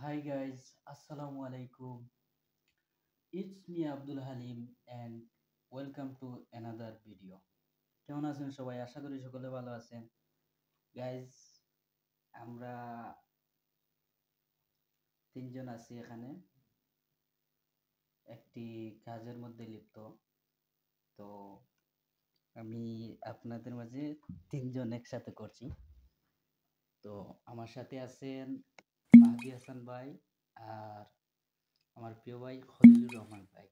Hi guys, Assalamu alaikum. It's me Abdul Halim and welcome to another video. কেমন আছেন সবাই? আশা করি সকলে ভালো আছেন। গাইজ, আমরা তিনজন আছি এখানে একটি কাজের মধ্যে লিপ্ত। তো আমি আপনাদের মাঝে তিনজন একসাথে করছি। তো আমার সাথে আছেন মাহদি হাসান ভাই আর আমার প্রিয় ভাই খলিলুর রহমান ভাই।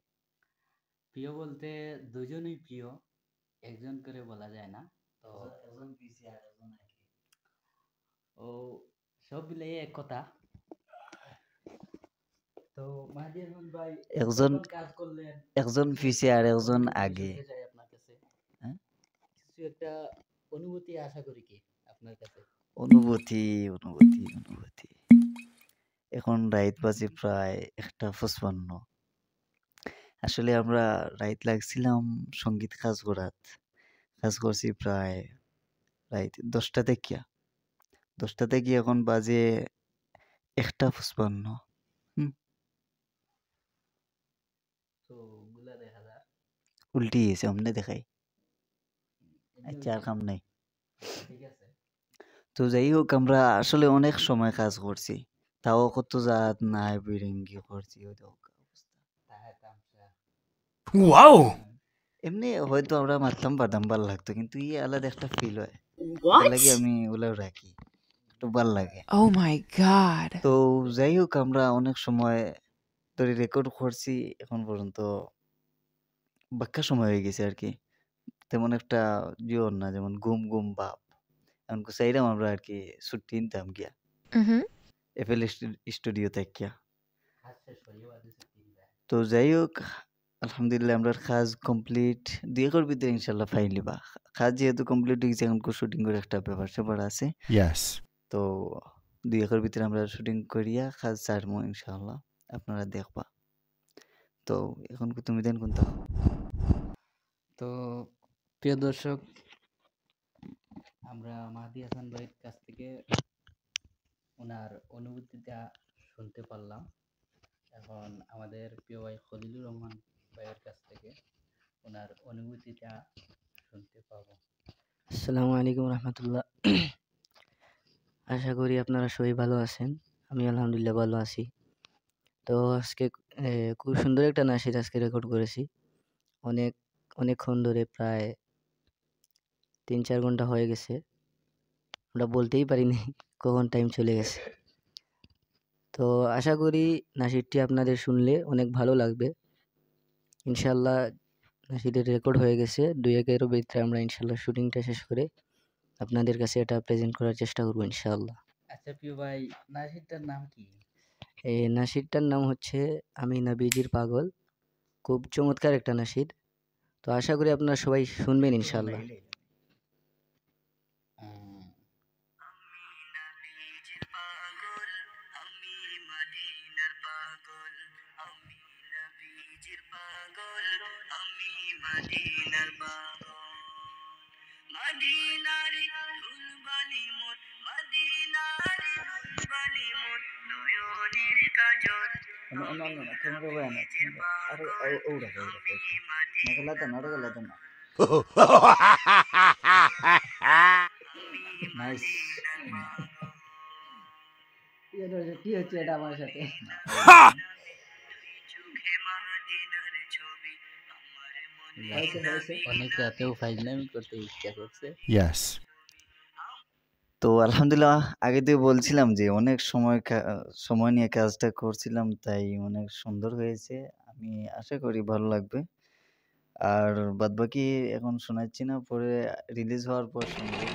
প্রিয় বলতে দুজনই প্রিয়, একজন করে বলা যায় না। তো একজন পিছিয়ে আর একজন আগে, ও সব মিলিয়ে এক কথা। তো মাহদি হাসান ভাই একজন যখন কাজ করলেন একজন কিছু পিছে একটা আর একজন অনুভূতি আগে। শুনতে চাই আপনার কাছে। হ্যাঁ? কিছু একটা অনুভূতি আশা করি কি আপনার কাছে। অনুভূতি অনুভূতি অনুভূতি এখন রাইত বাজে প্রায় 1:55। আসলে আমরা রাইত লাগছিলাম সঙ্গীত কাজ করছি প্রায় রাইত 10টা থেকে এখন বাজে 1:55। তো গুলা দেখা যায় উল্টি গেছে অমনে দেখাই। এমনি আচ্ছা আর হইছে। কাম নাই। আচ্ছা, ঠিক আছে। তো যাই হোক আমরা আসলে অনেক সময় কাজ করছি, তাও কত জাত নাই বিরিঙ্গি করছি ওই দেখো অবস্থা। তাহে তামসা। ওয়াও! এমনি হয়তো আমরা মারতাম পারতাম, ভাল লাগতো, কিন্তু আলাদা একটা ফিল হয়। এটার What? লাগি আমি ওগুলাও রাখি, একটু ভাল লাগে। Oh my god. তো যাই হোক আমরা অনেক সময় ধরে রেকর্ড করছি, এখন পর্যন্ত বাক্কা সময় হয়ে গেছে আর কি। তেমন একটা জিওর না, যেমন ঘুম ঘুম ভাব। এখন চাইলাম আমরা আর কি ছুটি নিতাম গিয়া Mm-hmm. এফএল স্টুডিও থেকে। কাজ শেষ হয়ে বাজেছে 3টা। তো যাই হোক আলহামদুলিল্লাহ আমরা কাজ কমপ্লিট 2 এর ভিতরে ইনশাল্লাহ ফাইলিবা। কাজ যেহেতু কমপ্লিট হয়ে গেছে, এখন শুটিং করে একটা ব্যাপার স্যাপার আছে। Yes. তো 2 এর ভিতরে আমরা শুটিং করিয়া কাজ ছাড়বো ইনশাল্লাহ, আপনারা দেখবা। তো এখন তুমি দেন কোনটা? তো প্রিয় দর্শক, আমরা মাহদি হাসান ভাইয়ের কাছ থেকে ওনার অনুভূতিটা শুনতে পারলাম। এখন আমাদের প্রিয় ভাই খলিলুর রহমান ভাইয়ের কাছ থেকে ওনার অনুভূতিটা শুনতে পাবো। আসসালামু আলাইকুম রহমতুল্লাহ। আশা করি আপনারা সবাই ভালো আছেন। আমি আলহামদুলিল্লাহ ভালো আছি। তো আজকে খুব সুন্দর একটা নাশিদ আজকে রেকর্ড করেছি। অনেক অনেকক্ষণ ধরে, প্রায় 3-4 ঘন্টা হয়ে গেছে। আমরা বলতেই পারিনি কখন টাইম চলে গেছে। তো আশা করি নাশিদটি আপনাদের শুনলে অনেক ভালো লাগবে। ইনশাল্লাহ নাশিদের রেকর্ড হয়ে গেছে। 2-1 ভিতরে আমরা ইনশাল্লাহ শুটিংটা শেষ করে আপনাদের কাছে এটা প্রেজেন্ট করার চেষ্টা করবো ইনশাআল্লাহ। আচ্ছা প্রিয় ভাই, নাশিদটার নাম কি? এই নাশিদটার নাম হচ্ছে আমি নবীজির পাগল। খুব চমৎকার একটা নাশিদ। তো আশা করি আপনারা সবাই শুনবেন ইনশাআল্লাহ। আহ, ক্যামেরা ভাই না, আরে ওরা নগলাতে নড়গলাতে না। নাইস। কি হচ্ছে এটা আমার সাথে? Ha! অনেক রাতেও ফাইজলামি করতে ইচ্ছা করছে। Yes. তো আলহামদুলিল্লাহ আগে দিয়ে বলছিলাম যে অনেক সময় নিয়ে কাজটা করছিলাম, তাই অনেক সুন্দর হয়েছে। আমি আশা করি ভালো লাগবে। আর বাদবাকি এখন শোনাচ্ছি না, পরে রিলিজ হওয়ার পর শুনবেন।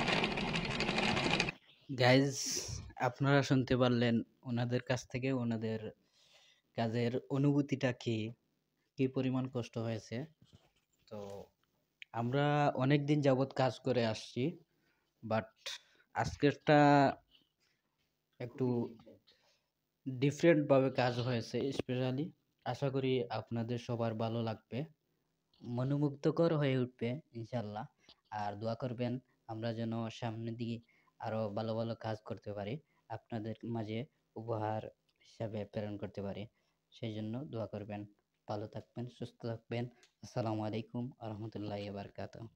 গাইজ, আপনারা শুনতে পারলেন ওনাদের কাছ থেকে ওনাদের কাজের অনুভূতিটা কি, কি পরিমাণ কষ্ট হয়েছে। তো আমরা অনেক দিন যাবৎ কাজ করে আসছি, বাট আজকেরটা একটু ডিফারেন্ট ভাবে কাজ হয়েছে। স্পেশালি আশা করি আপনাদের সবার ভালো লাগবে, মনোমুগ্ধকর হয়ে উঠবে ইনশাল্লাহ। আর দোয়া করবেন আমরা যেন সামনের দিকে আরো ভালো ভালো কাজ করতে পারি, আপনাদের মাঝে উপহার হিসাবে প্রেরণ করতে পারি। সেজন্য দোয়া করবেন। ভালো থাকবেন, সুস্থ থাকবেন। আসসালামু আলাইকুম ওয়া রাহমাতুল্লাহি ওয়া বারাকাতুহু।